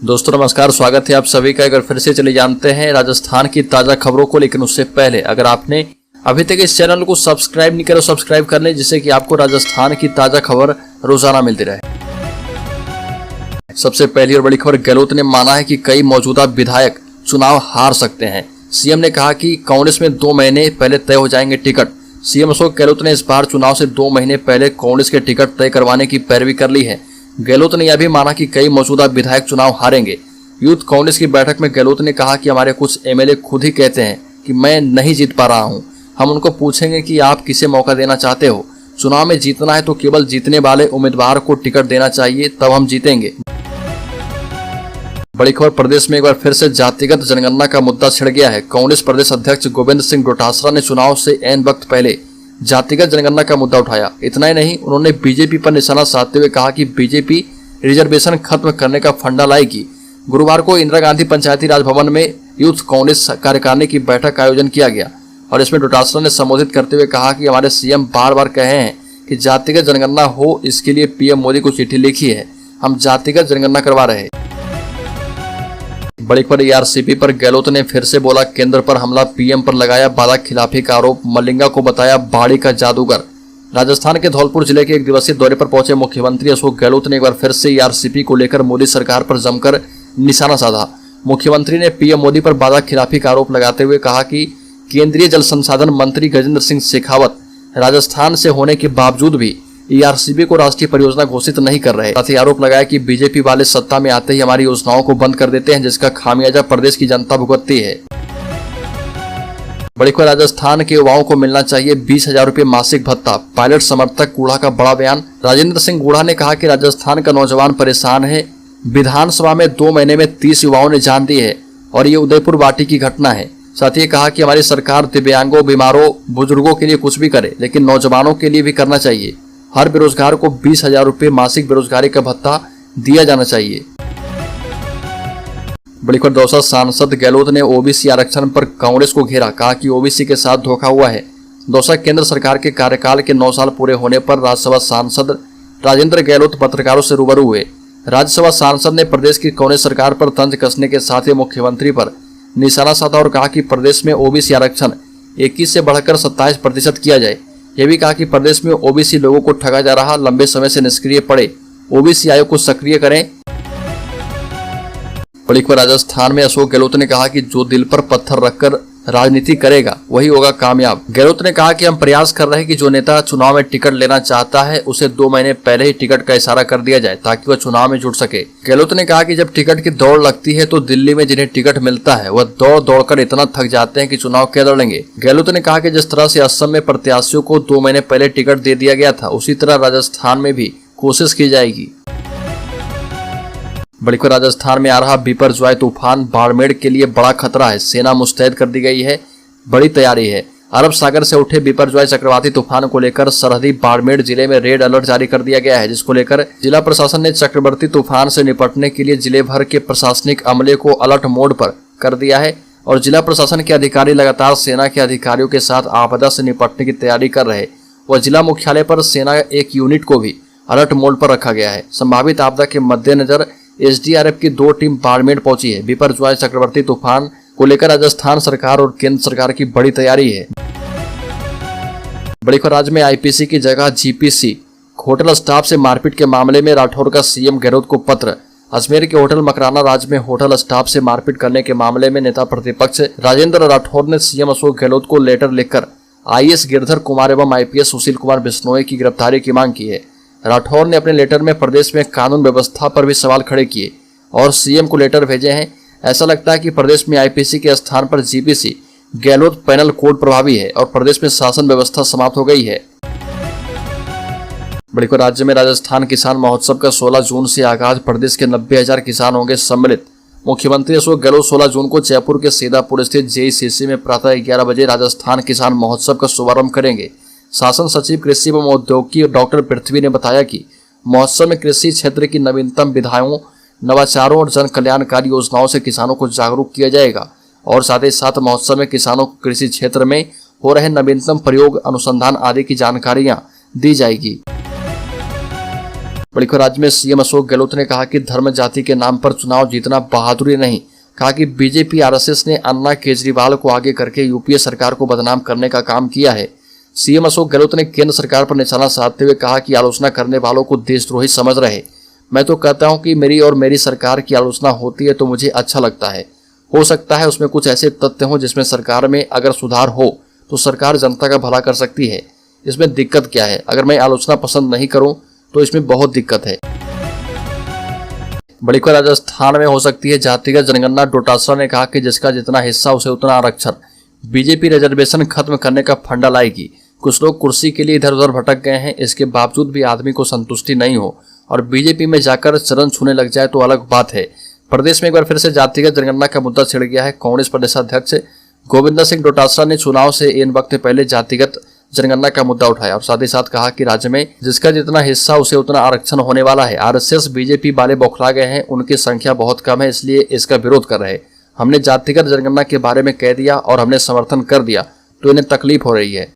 दोस्तों नमस्कार, स्वागत है आप सभी का। अगर फिर से चले जानते हैं राजस्थान की ताजा खबरों को, लेकिन उससे पहले अगर आपने अभी तक इस चैनल को सब्सक्राइब नहीं करा, सब्सक्राइब कर लें, जिससे कि आपको राजस्थान की ताजा खबर रोजाना मिलती रहे। सबसे पहली और बड़ी खबर, गहलोत ने माना है कि कई मौजूदा विधायक चुनाव हार सकते हैं। सीएम ने कहा कि कांग्रेस में 2 महीने पहले तय हो जाएंगे टिकट। सीएम अशोक गहलोत ने इस बार चुनाव से 2 महीने पहले कांग्रेस के टिकट तय करवाने की पैरवी कर ली है। गहलोत ने यह भी माना कि कई मौजूदा विधायक चुनाव हारेंगे। यूथ कांग्रेस की बैठक में गहलोत ने कहा कि हमारे कुछ एमएलए खुद ही कहते हैं कि मैं नहीं जीत पा रहा हूं। हम उनको पूछेंगे कि आप किसे मौका देना चाहते हो। चुनाव में जीतना है तो केवल जीतने वाले उम्मीदवार को टिकट देना चाहिए, तब हम जीतेंगे। बड़ी खबर, प्रदेश में एक बार फिर से जातिगत जनगणना का मुद्दा छिड़ गया है। कांग्रेस प्रदेश अध्यक्ष गोविंद सिंह डोटासरा ने चुनाव से ऐन वक्त पहले जातिगत जनगणना का मुद्दा उठाया। इतना ही नहीं, उन्होंने बीजेपी पर निशाना साधते हुए कहा कि बीजेपी रिजर्वेशन खत्म करने का फंडा लाएगी। गुरुवार को इंदिरा गांधी पंचायती राज भवन में यूथ कांग्रेस कार्यकारिणी की बैठक का आयोजन किया गया और इसमें डोटासरा ने संबोधित करते हुए कहा कि हमारे सीएम बार बार कहे हैं कि जातिगत जनगणना हो, इसके लिए पीएम मोदी को चिट्ठी लिखी है। हम जातिगत जनगणना करवा रहे हैं। बड़ी खबर, एआरसीपी पर गहलोत ने फिर से बोला केंद्र पर हमला, पीएम पर लगाया वादा खिलाफी का आरोप, मलिंगा को बताया बाड़ी का जादूगर। राजस्थान के धौलपुर जिले के 1 दिवसीय दौरे पर पहुंचे मुख्यमंत्री अशोक गहलोत ने एक बार फिर से एआरसीपी को लेकर मोदी सरकार पर जमकर निशाना साधा। मुख्यमंत्री ने पीएम मोदी पर वादा खिलाफी का आरोप लगाते हुए कहा कि केंद्रीय जल संसाधन मंत्री गजेंद्र सिंह शेखावत राजस्थान से होने के बावजूद भी एआरसीपी को राष्ट्रीय परियोजना घोषित नहीं कर रहे। साथ ही आरोप लगाया कि बीजेपी वाले सत्ता में आते ही हमारी योजनाओं को बंद कर देते हैं, जिसका खामियाजा प्रदेश की जनता भुगतती है। बड़ी खबर, राजस्थान के युवाओं को मिलना चाहिए 20,000 रुपये मासिक भत्ता, पायलट समर्थक गूढ़ा का बड़ा बयान। राजेंद्र सिंह गूढ़ा ने कहा कि राजस्थान का नौजवान परेशान है। विधानसभा में 2 महीने में 30 युवाओं ने जान दी है और ये उदयपुर वाटी की घटना है। साथ ही कहा कि हमारी सरकार दिव्यांगों, बीमारों, बुजुर्गों के लिए कुछ भी करे, लेकिन नौजवानों के लिए भी करना चाहिए। हर बेरोजगार को 20,000 रुपये मासिक बेरोजगारी का भत्ता दिया जाना चाहिए। बड़ी खबर, दौसा सांसद गहलोत ने ओबीसी आरक्षण पर कांग्रेस को घेरा, कहा कि ओबीसी के साथ धोखा हुआ है। दौसा केंद्र सरकार के कार्यकाल के 9 साल पूरे होने पर राज्यसभा सांसद राजेंद्र गहलोत पत्रकारों से रूबरू हुए। राज्यसभा सांसद ने प्रदेश की कांग्रेस सरकार पर तंज कसने के साथ ही मुख्यमंत्री पर निशाना साधा और कहा कि प्रदेश में ओबीसी आरक्षण 21 से बढ़कर 27% किया जाए। यह भी कहा कि प्रदेश में ओबीसी लोगों को ठगा जा रहा, लंबे समय से निष्क्रिय पड़े ओबीसी आयोग को सक्रिय करें। बड़ी खबर, राजस्थान में अशोक गहलोत ने कहा कि जो दिल पर पत्थर रखकर राजनीति करेगा वही होगा कामयाब। गहलोत ने कहा कि हम प्रयास कर रहे हैं कि जो नेता चुनाव में टिकट लेना चाहता है उसे 2 महीने पहले ही टिकट का इशारा कर दिया जाए ताकि वह चुनाव में जुड़ सके। गहलोत ने कहा कि जब टिकट की दौड़ लगती है तो दिल्ली में जिन्हें टिकट मिलता है वह दौड़ दौड़कर इतना थक जाते हैं कि चुनाव क्या लड़ेंगे। गहलोत ने कहा कि जिस तरह से असम में प्रत्याशियों को 2 महीने पहले टिकट दे दिया गया था, उसी तरह राजस्थान में भी कोशिश की जाएगी। बड़ी खबर, राजस्थान में आ रहा बिपरजॉय तूफान बाड़मेर के लिए बड़ा खतरा है, सेना मुस्तैद कर दी गई है, बड़ी तैयारी है। अरब सागर से उठे बिपरजॉय चक्रवाती तूफान को लेकर सरहदी बाड़मेर जिले में रेड अलर्ट जारी कर दिया गया है, जिसको लेकर जिला प्रशासन ने चक्रवर्ती तूफान से निपटने के लिए जिले भर के प्रशासनिक अमले को अलर्ट मोड पर कर दिया है और जिला प्रशासन के अधिकारी लगातार सेना के अधिकारियों के साथ आपदा से निपटने की तैयारी कर रहे। वह जिला मुख्यालय पर सेना एक यूनिट को भी अलर्ट मोड पर रखा गया है। संभावित आपदा के मद्देनजर एसडीआरएफ की 2 टीम बाड़मेर पहुंची है। बिपरजॉय चक्रवर्ती तूफान को लेकर राजस्थान सरकार और केंद्र सरकार की बड़ी तैयारी है। बड़ी खबर, राज्य में आईपीसी की जगह जीपीसी, होटल स्टाफ से मारपीट के मामले में राठौर का सीएम गहलोत को पत्र। अजमेर के होटल मकराना राज्य में होटल स्टाफ से मारपीट करने के मामले में नेता प्रतिपक्ष राजेंद्र राठौर ने सीएम अशोक गहलोत को लेटर लिखकर आईएएस गिरधर कुमार एवं आईपीएस सुशील कुमार बिश्नोई की गिरफ्तारी की मांग की है। राठौर ने अपने लेटर में प्रदेश में कानून व्यवस्था पर भी सवाल खड़े किए और सीएम को लेटर भेजे हैं। ऐसा लगता है कि प्रदेश में आईपीसी के स्थान पर जीपीसी गहलोत पैनल कोड प्रभावी है और प्रदेश में शासन व्यवस्था समाप्त हो गई है। बड़ी खबर, राज्य में राजस्थान किसान महोत्सव का 16 जून से आगाज, प्रदेश के 90,000 किसान होंगे सम्मिलित। मुख्यमंत्री अशोक गहलोत 16 जून को जयपुर के सीतापुर स्थित जेईसीसी में प्रातः 11 बजे राजस्थान किसान महोत्सव का शुभारंभ करेंगे। शासन सचिव कृषि एवं औद्योगिकी डॉक्टर पृथ्वी ने बताया कि महोत्सव में कृषि क्षेत्र की नवीनतम विधाओं, नवाचारों और जन कल्याणकारी योजनाओं से किसानों को जागरूक किया जाएगा और साथ ही साथ महोत्सव में किसानों को कृषि क्षेत्र में हो रहे नवीनतम प्रयोग, अनुसंधान आदि की जानकारियां दी जाएगी। बड़ी खबर राज्य में सीएम अशोक गहलोत ने कहा कि धर्म जाति के नाम पर चुनाव जीतना बहादुरी नहीं। कहा कि बीजेपी आरएसएस ने अन्ना केजरीवाल को आगे करके यूपीए सरकार को बदनाम करने का काम किया है। सीएम अशोक गहलोत ने केंद्र सरकार पर निशाना साधते हुए कहा कि आलोचना करने वालों को देशद्रोही समझ रहे। मैं तो कहता हूं कि मेरी सरकार की आलोचना होती है तो मुझे अच्छा लगता है। हो सकता है उसमें कुछ ऐसे तथ्य हों जिसमें सरकार में अगर सुधार हो तो सरकार जनता का भला कर सकती है। इसमें दिक्कत क्या है? अगर मैं आलोचना पसंद नहीं करूं तो इसमें बहुत दिक्कत है। बड़ी खबर राजस्थान में हो सकती है जातिगत जनगणना। डोटासरा ने कहा कि जिसका जितना हिस्सा उसे उतना आरक्षण। बीजेपी रिजर्वेशन खत्म करने का फंडा लाएगी। कुछ लोग कुर्सी के लिए इधर उधर भटक गए हैं, इसके बावजूद भी आदमी को संतुष्टि नहीं हो और बीजेपी में जाकर चरण छूने लग जाए तो अलग बात है। प्रदेश में एक बार फिर से जातिगत जनगणना का मुद्दा छिड़ गया है। कांग्रेस प्रदेशाध्यक्ष गोविंद सिंह डोटासरा ने चुनाव से इन वक्त पहले जातिगत जनगणना का मुद्दा उठाया और साथ ही साथ कहा कि राज्य में जिसका जितना हिस्सा उसे उतना आरक्षण होने वाला है। आरएसएस बीजेपी वाले बौखला गए हैं, उनकी संख्या बहुत कम है, इसलिए इसका विरोध कर रहे हैं। हमने जातिगत जनगणना के बारे में कह दिया और हमने समर्थन कर दिया तो इन्हें तकलीफ हो रही है।